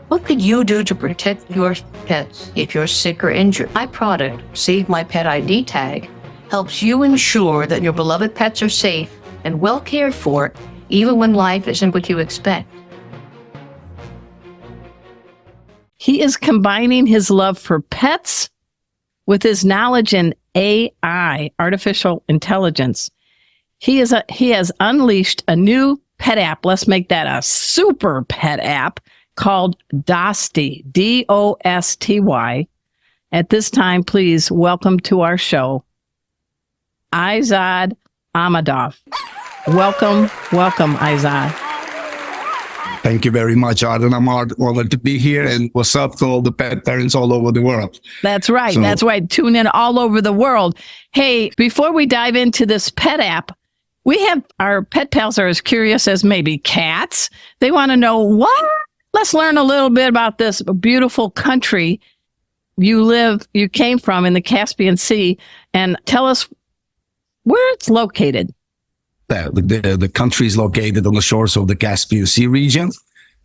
What could you do to protect your pets if you're sick or injured? My product, Save My Pet ID tag, helps you ensure that your beloved pets are safe and well cared for, even when life isn't what you expect. He is combining his love for pets with his knowledge in AI, artificial intelligence. He has unleashed a new pet app. Let's make that a super pet app called Dosty, Dosty. At this time, please welcome to our show, Izad Ahmadov. Welcome, Izad. Thank you very much, Arden. I'm honored to be here. And what's up to all the pet parents all over the world? That's right. That's right. Tune in all over the world. Hey, before we dive into this pet app, we have our pet pals are as curious as maybe cats. They want to know what? Let's learn a little bit about this beautiful country you came from in the Caspian Sea, and tell us where it's located. The country is located on the shores of the Caspian Sea region,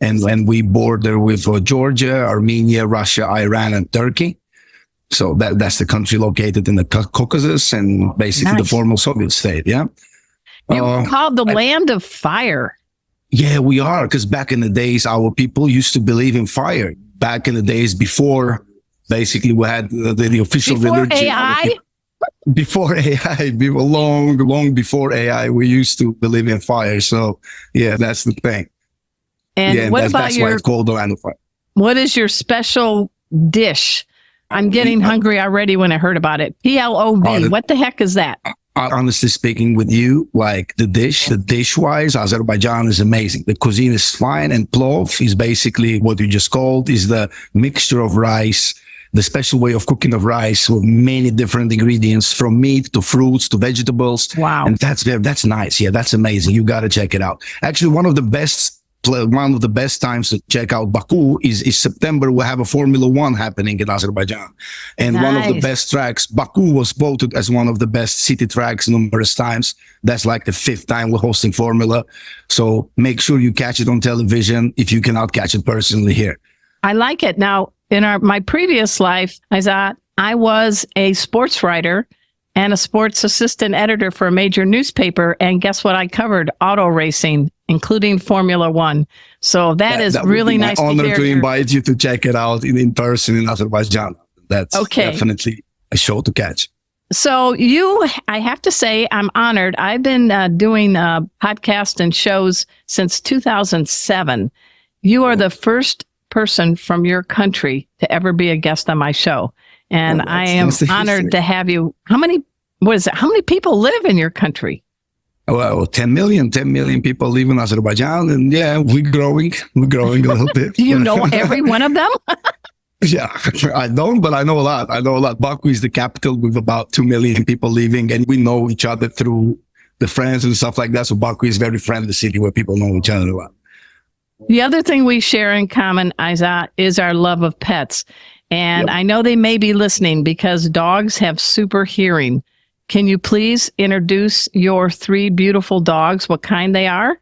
and we border with Georgia, Armenia, Russia, Iran, and Turkey. So that's the country located in the Caucasus and basically the former Soviet state. Yeah, you're called the land of fire. Yeah, we are, because back in the days, our people used to believe in fire. Back in the days before, basically, we had the official religion. AI? Before AI, long before AI, we used to believe in fire. So, yeah, that's the thing. And what about that's why it's called the land of fire. What is your special dish? I'm getting hungry already when I heard about it. PLOV. What the heck is that? Honestly speaking with you, like the dish-wise, Azerbaijan is amazing. The cuisine is fine, and plov is basically what you just called, is the mixture of rice, the special way of cooking of rice with many different ingredients, from meat to fruits to vegetables. Wow. And that's nice. Yeah, that's amazing. You got to check it out. Actually, one of the best times to check out Baku is September. We have a Formula One happening in Azerbaijan. And one of the best tracks, Baku was voted as one of the best city tracks numerous times. That's like the 5th time we're hosting Formula. So make sure you catch it on television if you cannot catch it personally here. I like it. Now, in my previous life, I was a sports writer and a sports assistant editor for a major newspaper. And guess what? I covered auto racing, including Formula One. So that is really nice to hear. Honor to invite you to check it out in person in Azerbaijan. That's definitely a show to catch. So I have to say, I'm honored. I've been doing podcasts and shows since 2007. You are the first person from your country to ever be a guest on my show. And I am honored to have you. How many people live in your country? Well, 10 million people live in Azerbaijan, and yeah, we're growing a little bit. Do you know every one of them? Yeah, I don't, but I know a lot. Baku is the capital with about 2 million people living, and we know each other through the friends and stuff like that. So Baku is a very friendly city where people know each other a lot. The other thing we share in common, Izad, is our love of pets. And I know they may be listening because dogs have super hearing. Can you please introduce your 3 beautiful dogs, what kind they are?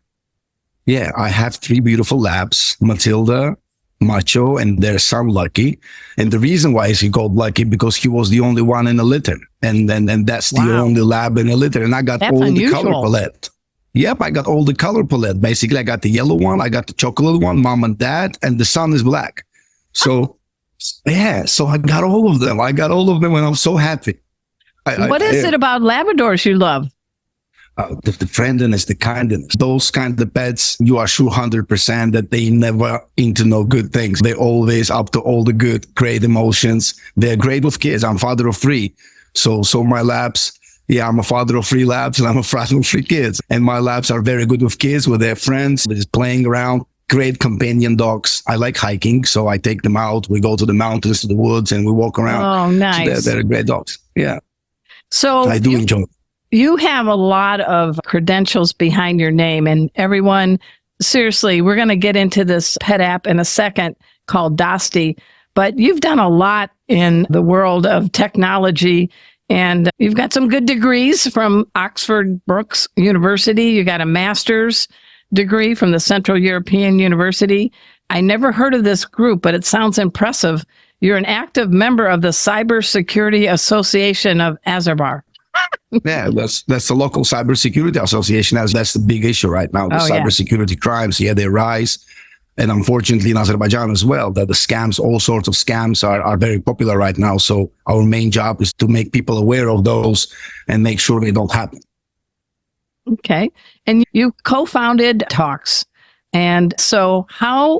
Yeah, I have 3 beautiful labs, Matilda, Macho, and their son, Lucky. And the reason why is he called Lucky because he was the only one in a litter. And that's the only lab in a litter. And I got all the color palette. Yep, I got all the color palette. Basically, I got the yellow one, I got the chocolate one, mom and dad, and the son is black. So, yeah, so I got all of them. And I'm so happy. What is it about Labradors you love? The friendliness, the kindness. Those kind of pets, you are sure 100% that they never into no good things. They're always up to all the good, great emotions. They're great with kids. I'm father of 3. So my labs, yeah, I'm a father of 3 labs and I'm a father of 3 kids. And my labs are very good with kids, with their friends. They're just playing around. Great companion dogs. I like hiking, so I take them out. We go to the mountains, to the woods, and we walk around. Oh, nice. So they're great dogs. Yeah. So I do enjoy it. You have a lot of credentials behind your name, and everyone, seriously, we're going to get into this pet app in a second called Dosty, but you've done a lot in the world of technology, and you've got some good degrees from Oxford Brookes University. You got a master's degree from the Central European University. I never heard of this group, but it sounds impressive. You're an active member of the Cybersecurity Association of Azerbaijan. Yeah, that's the local cybersecurity association. That's the big issue right now. The cybersecurity crimes, they rise. And unfortunately in Azerbaijan as well, that the scams, all sorts of scams are very popular right now. So our main job is to make people aware of those and make sure they don't happen. Okay. And you co-founded Talks. And so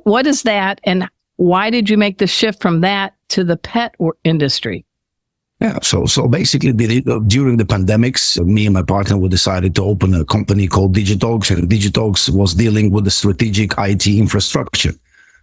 what is that? And why did you make the shift from that to the pet industry? Yeah, so basically during the pandemics, me and my partner, we decided to open a company called Digitogs, and Digitogs was dealing with the strategic IT infrastructure.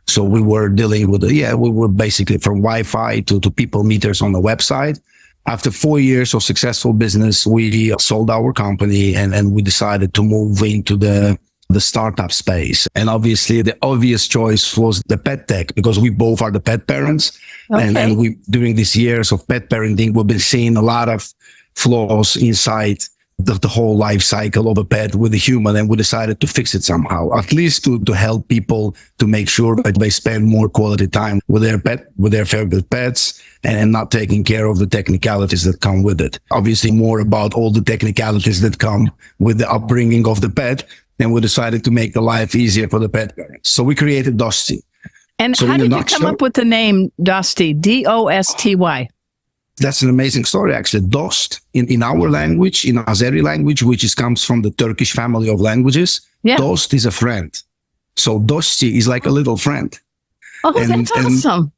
So we were dealing with, we were basically from Wi-Fi to people meters on the website. After 4 years of successful business, we sold our company and we decided to move into the startup space. And obviously the obvious choice was the pet tech, because we both are the pet parents. Okay. And we, during these years of pet parenting, we've been seeing a lot of flaws inside the whole life cycle of a pet with a human. And we decided to fix it somehow, at least to help people to make sure that they spend more quality time with their pet, with their favorite pets, and not taking care of the technicalities that come with it. Obviously more about all the technicalities that come with the upbringing of the pet. And we decided to make the life easier for the pet parents. So we created Dosty. And so how did you come up with the name Dosty? Dosty? That's an amazing story, actually. Dost, in our language, in Azeri language, which comes from the Turkish family of languages, Dost is a friend. So Dosty is like a little friend. Oh, that's awesome.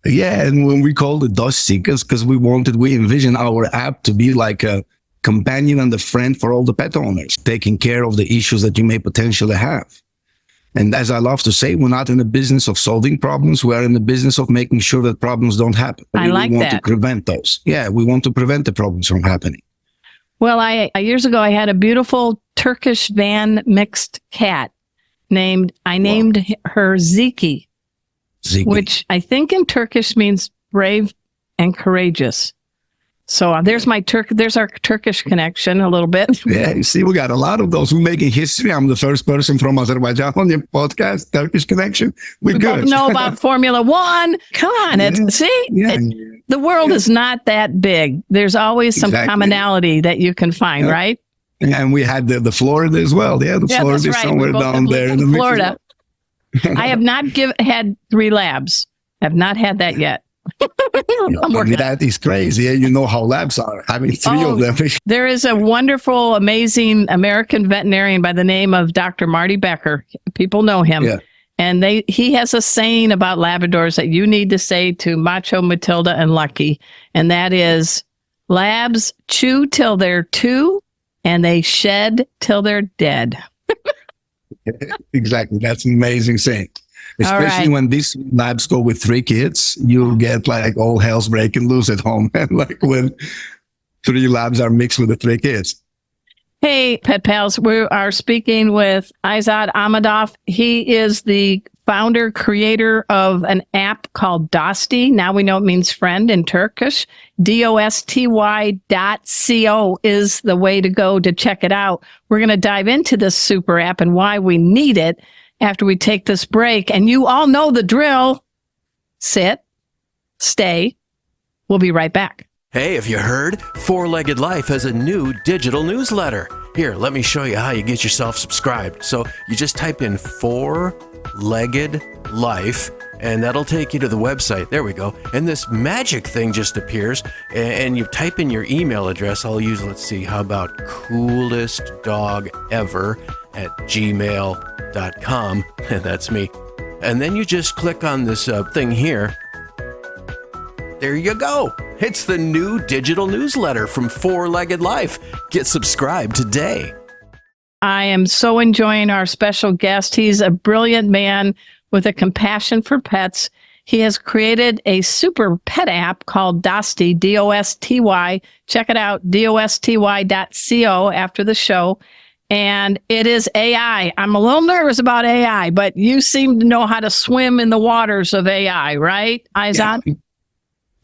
And when we called it Dosty, because we envisioned our app to be like a companion and a friend for all the pet owners, taking care of the issues that you may potentially have. And as I love to say, we're not in the business of solving problems. We're in the business of making sure that problems don't happen. I like that. We want to prevent those. Yeah, we want to prevent the problems from happening. Well, years ago, I had a beautiful Turkish van mixed cat named her Ziki, which I think in Turkish means brave and courageous. So there's our Turkish connection a little bit. Yeah, you see, we got a lot of those. We're making history. I'm the first person from Azerbaijan on your podcast, Turkish connection. We good. Know about Formula One. Come on. The world is not that big. There's always some commonality that you can find, right? And we had the Florida as well. Yeah, Florida is somewhere down there in the Florida. I have not had 3 labs. Have not had that yet. That is crazy. You know how labs are. Having 3 of them. There is a wonderful, amazing American veterinarian by the name of Dr. Marty Becker. People know him. Yeah. And he has a saying about Labradors that you need to say to Macho, Matilda, and Lucky. And that is, labs chew till they're 2 and they shed till they're dead. Exactly. That's an amazing saying. Especially when these labs go with 3 kids, you'll get like all hell's breaking loose at home. And like when 3 labs are mixed with the 3 kids. Hey, Pet Pals, we are speaking with Izad Ahmedov. He is the founder, creator of an app called Dosty. Now we know it means friend in Turkish. dosty.co is the way to go to check it out. We're going to dive into this super app and why we need it after we take this break. And you all know the drill. Sit, stay. We'll be right back. Hey, have you heard? Four-Legged Life has a new digital newsletter. Here, let me show you how you get yourself subscribed. So you just type in Four-Legged Life, and that'll take you to the website. There we go. And this magic thing just appears, and you type in your email address. I'll use, let's see, how about coolestdogever@gmail.com. That's me. And then you just click on this thing here. There you go. It's the new digital newsletter from Four-Legged Life. Get subscribed today. I am so enjoying our special guest. He's a brilliant man with a compassion for pets. He has created a super pet app called Dosty, D-O-S-T-Y. Check it out, dosty.co after the show. And it is AI. I'm a little nervous about AI, but you seem to know how to swim in the waters of AI, right, Izad?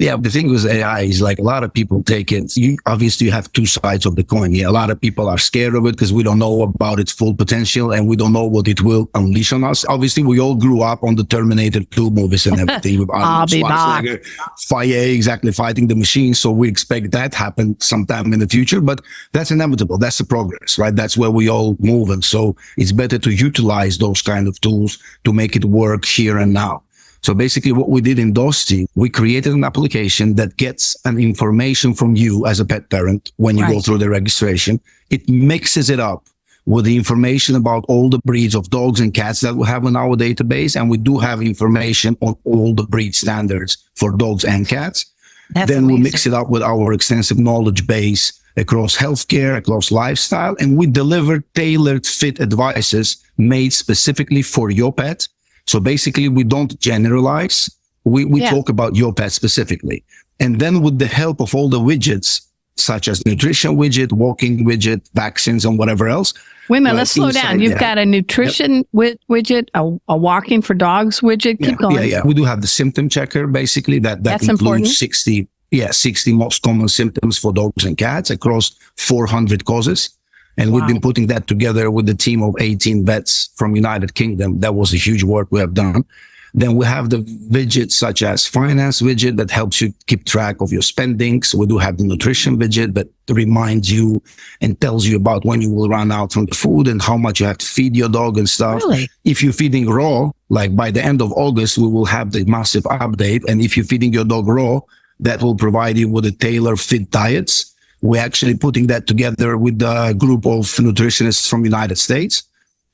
Yeah, the thing with AI is like a lot of people take it. Obviously, you have two sides of the coin. Yeah, a lot of people are scared of it because we don't know about its full potential and we don't know what it will unleash on us. Obviously, we all grew up on the Terminator 2 movies and everything with I'll be back. Exactly, fighting the machine. So we expect that happen sometime in the future, but that's inevitable. That's the progress, right? That's where we all move. And so it's better to utilize those kind of tools to make it work here and now. So basically what we did in Dosti, we created an application that gets an information from you as a pet parent when you go through the registration. It mixes it up with the information about all the breeds of dogs and cats that we have in our database. And we do have information on all the breed standards for dogs and cats. That's then amazing. we mix it up with our extensive knowledge base across healthcare, across lifestyle, and we deliver tailored fit advices made specifically for your pet. So basically, we don't generalize. We talk about your pet specifically. And then with the help of all the widgets, such as nutrition widget, walking widget, vaccines, and whatever else. Wait a minute, let's slow down. You've got a nutrition widget, a walking for dogs widget. Keep going. Yeah. We do have the symptom checker, basically, that That's includes important. 60 most common symptoms for dogs and cats across 400 causes. And we've been putting that together with the team of 18 vets from United Kingdom. That was a huge work we have done. Then we have the widgets such as finance widget that helps you keep track of your spendings. We do have the nutrition widget that reminds you and tells you about when you will run out from the food and how much you have to feed your dog and stuff. Really? If you're feeding raw, like by the end of August, we will have the massive update. And if you're feeding your dog raw, that will provide you with a tailor fit diets. We're actually putting that together with a group of nutritionists from the United States.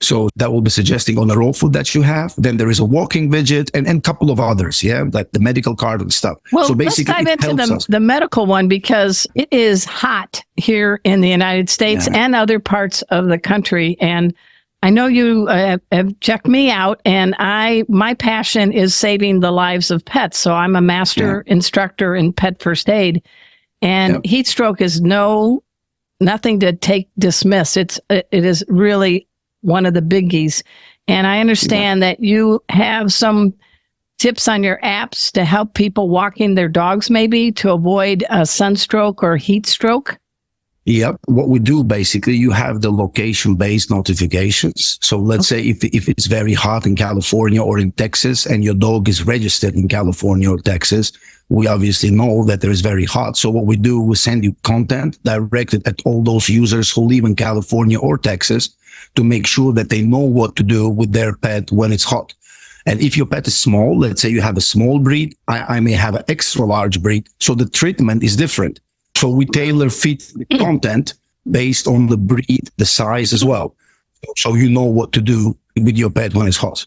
So that will be suggesting on the raw food that you have. Then there is a walking widget and a couple of others, like the medical card and stuff. Well, so basically, let's dive into the medical one because it is hot here in the United States and other parts of the country. And I know you have checked me out, and my passion is saving the lives of pets. So I'm a master instructor in pet first aid. And heat stroke is nothing to dismiss. It is really one of the biggies. And I understand that you have some tips on your apps to help people walking their dogs maybe to avoid a sunstroke or heat stroke. Yep. What we do basically, you have the location-based notifications. So let's say if it's very hot in California or in Texas and your dog is registered in California or Texas, we obviously know that there is very hot. So what we do, we send you content directed at all those users who live in California or Texas to make sure that they know what to do with their pet when it's hot. And if your pet is small, let's say you have a small breed, I may have an extra large breed. So the treatment is different. So we tailor fit the content based on the breed, the size as well. So you know what to do with your pet when it's hot.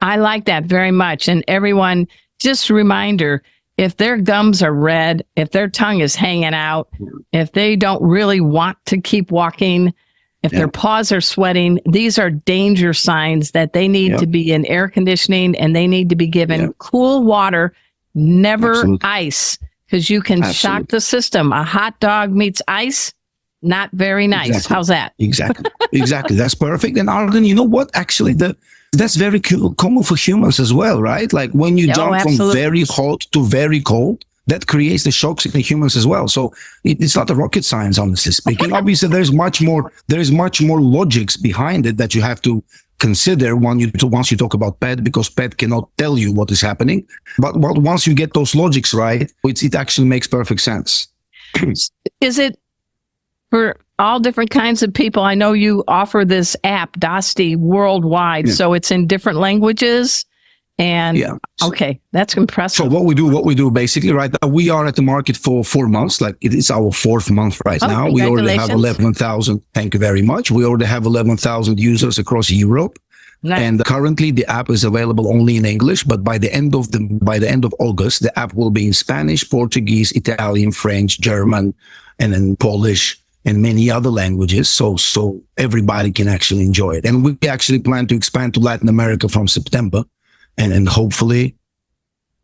I like that very much. And everyone, just a reminder, if their gums are red, if their tongue is hanging out, if they don't really want to keep walking, if their paws are sweating, these are danger signs that they need to be in air conditioning and they need to be given cool water, never ice. Because you can shock the system. A hot dog meets ice, not very nice. Exactly. How's that? Exactly. That's perfect. And Arden, you know what? Actually, that's very common for humans as well, right? Like when you jump from very hot to very cold, that creates the shocks in humans as well. So it's not a rocket science, honestly speaking. Obviously, there's much more logics behind it that you have to consider once you talk about pet, because pet cannot tell you what is happening. But once you get those logics right, it actually makes perfect sense. Is it for all different kinds of people? I know you offer this app, Dosti, worldwide, so it's in different languages. And okay, that's impressive. So what we do basically, right now, we are at the market for 4 months. Like it is our 4th month right now. We already have 11,000. Thank you very much. We already have 11,000 users across Europe. Nice. And currently the app is available only in English, but by the end of August, the app will be in Spanish, Portuguese, Italian, French, German, and then Polish and many other languages. So everybody can actually enjoy it. And we actually plan to expand to Latin America from September. And hopefully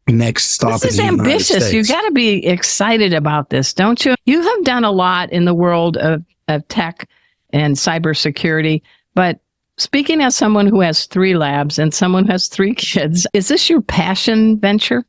next stop this is ambitious. You got to be excited about this, don't you? You have done a lot in the world of tech and cybersecurity, but speaking as someone who has 3 labs and someone who has 3 kids, is this your passion venture?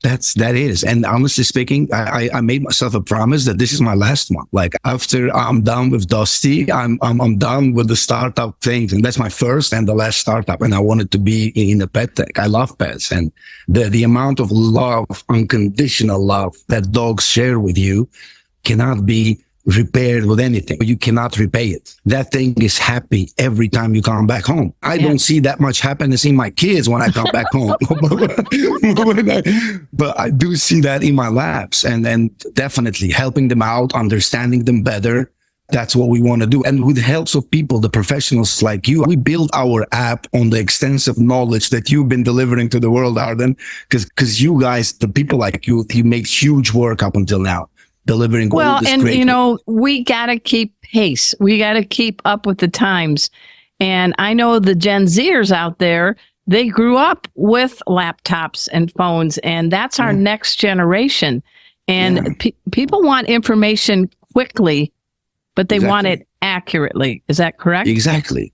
That is. And honestly speaking, I made myself a promise that this is my last one. Like after I'm done with Dusty, I'm done with the startup things. And that's my first and the last startup. And I wanted to be in the pet tech. I love pets, and the amount of love, unconditional love that dogs share with you cannot be repaired with anything. You cannot repay it. That thing is happy every time you come back home. I don't see that much happiness in my kids when I come back home. But I do see that in my labs, and definitely helping them out, understanding them better. That's what we want to do. And with the help of people, the professionals like you, we build our app on the extensive knowledge that you've been delivering to the world, Arden, because you guys, the people like you make huge work up until now. Delivering well, and great we got to keep pace. We got to keep up with the times. And I know the Gen Zers out there, they grew up with laptops and phones, and that's our next generation. And people want information quickly, but they want it accurately. Is that correct? Exactly.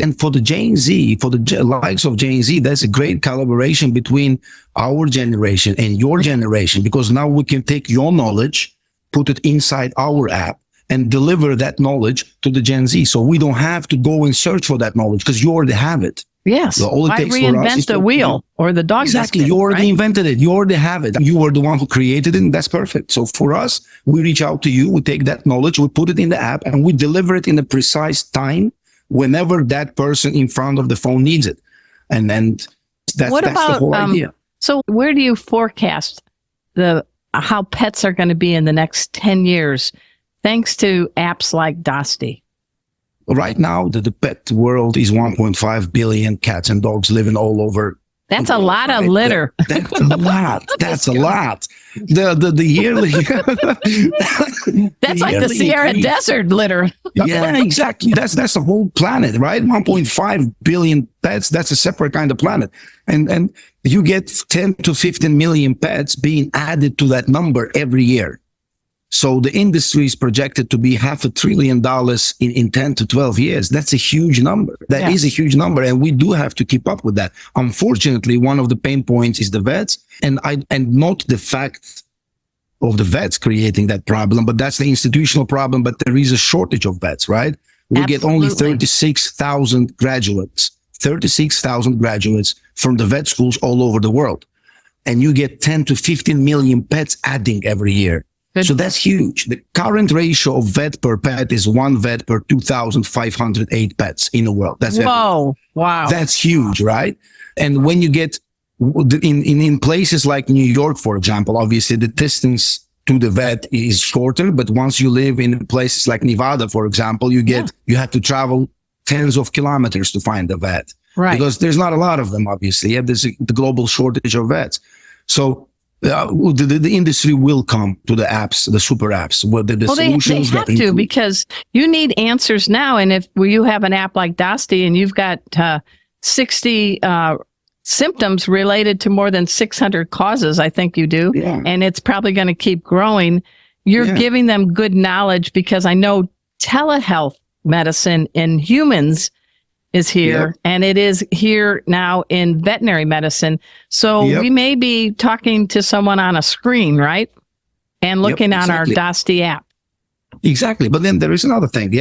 And for the Gen Z, for the likes of Gen Z, that's a great collaboration between our generation and your generation, because now we can take your knowledge, put it inside our app, and deliver that knowledge to the Gen Z. So we don't have to go and search for that knowledge because you already have it. Yes. So all it Why takes for us reinvent is the wheel or the dog? Exactly. You already invented it. You already have it. You were the one who created it, and that's perfect. So for us, we reach out to you, we take that knowledge, we put it in the app, and we deliver it in a precise time whenever that person in front of the phone needs it. And that's the whole idea. So where do you forecast how pets are going to be in the next 10 years, thanks to apps like Dusty? Right now, the pet world is 1.5 billion cats and dogs living all over. That's a lot of litter. That's a lot. That's a lot. The yearly. That's like the Sierra Desert litter. Yeah, exactly. That's the whole planet, right? 1.5 billion pets. That's a separate kind of planet. And you get 10 to 15 million pets being added to that number every year. So the industry is projected to be $500 billion in 10 to 12 years. That's a huge number. That is a huge number. And we do have to keep up with that. Unfortunately, one of the pain points is the vets, and not the fact of the vets creating that problem, but that's the institutional problem. But there is a shortage of vets, right? We get only 36,000 graduates from the vet schools all over the world. And you get 10 to 15 million pets adding every year. So that's huge. The current ratio of vet per pet is 1 vet per 2,508 pets in the world. That's wow. That's huge, right? And when you get in places like New York, for example, obviously the distance to the vet is shorter. But once you live in places like Nevada, for example, you have to travel tens of kilometers to find a vet, right? Because there's not a lot of them. Obviously, there's the global shortage of vets. So the industry will come to the apps, the super apps, where the solutions. They have to, because you need answers now. And if you have an app like Dusty and you've got 60 symptoms related to more than 600 causes, I think you do, and it's probably going to keep growing. You're giving them good knowledge, because I know telehealth medicine in humans is here, and it is here now in veterinary medicine. So we may be talking to someone on a screen, right? And looking on our Dusty app. Exactly. But then there is another thing.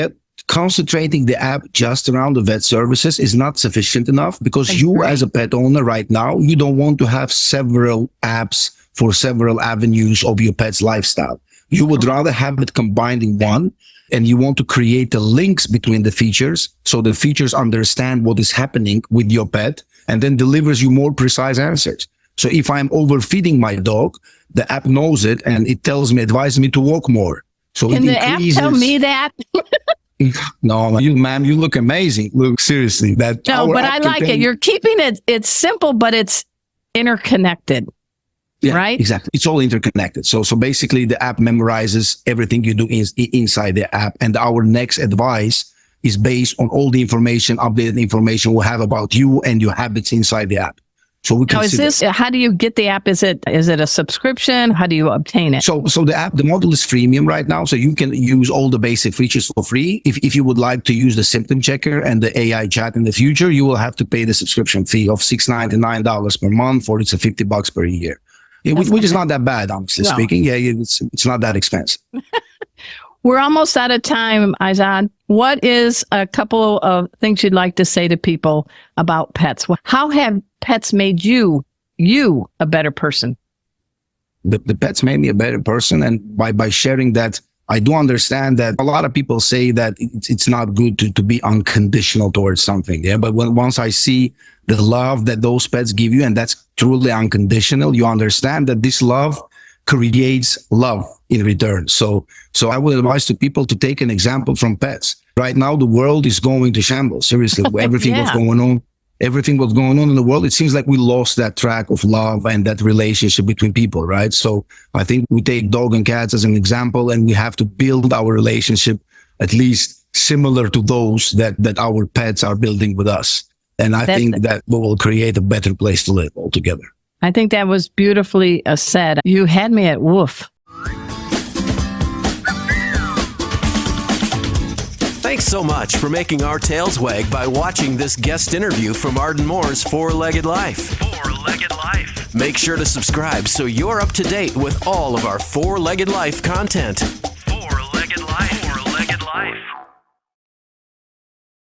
Concentrating the app just around the vet services is not sufficient enough, because you as a pet owner right now, you don't want to have several apps for several avenues of your pet's lifestyle. You would rather have it combined in one. And you want to create the links between the features, so the features understand what is happening with your pet and then delivers you more precise answers. So if I'm overfeeding my dog, the app knows it and it advises me to walk more. So can the app tell me that? No, you look amazing. Look, seriously. But I like it. You're keeping it's simple, but it's interconnected. Yeah, right? Exactly. It's all interconnected. So basically the app memorizes everything you do inside the app. And our next advice is based on all the information, updated information we have about you and your habits inside the app. So we can. Now, how do you get the app? Is it a subscription? How do you obtain it? So the model is freemium right now. So you can use all the basic features for free. If you would like to use the symptom checker and the AI chat in the future, you will have to pay the subscription fee of $699 per month, or it's $50 per year. which is not that bad, honestly No. speaking. Yeah, it's not that expensive. We're almost out of time, Izad. What is a couple of things you'd like to say to people about pets? How have pets made you a better person? The pets made me a better person, and by sharing that, I do understand that a lot of people say that it's not good to be unconditional towards something. Yeah, but once I see the love that those pets give you, and that's truly unconditional, you understand that this love creates love in return. So I would advise to people to take an example from pets. Right now, the world is going to shambles. Seriously, everything Yeah. was going on. Everything what's going on in the world, it seems like we lost that track of love and that relationship between people, right? So I think we take dog and cats as an example, and we have to build our relationship at least similar to those that our pets are building with us. And I think that we will create a better place to live altogether. I think that was beautifully said. You had me at woof. Thanks so much for making our tails wag by watching this guest interview from Arden Moore's Four-Legged Life. Four-Legged Life. Make sure to subscribe so you're up to date with all of our Four-Legged Life content. Four-Legged Life. Four-Legged Life.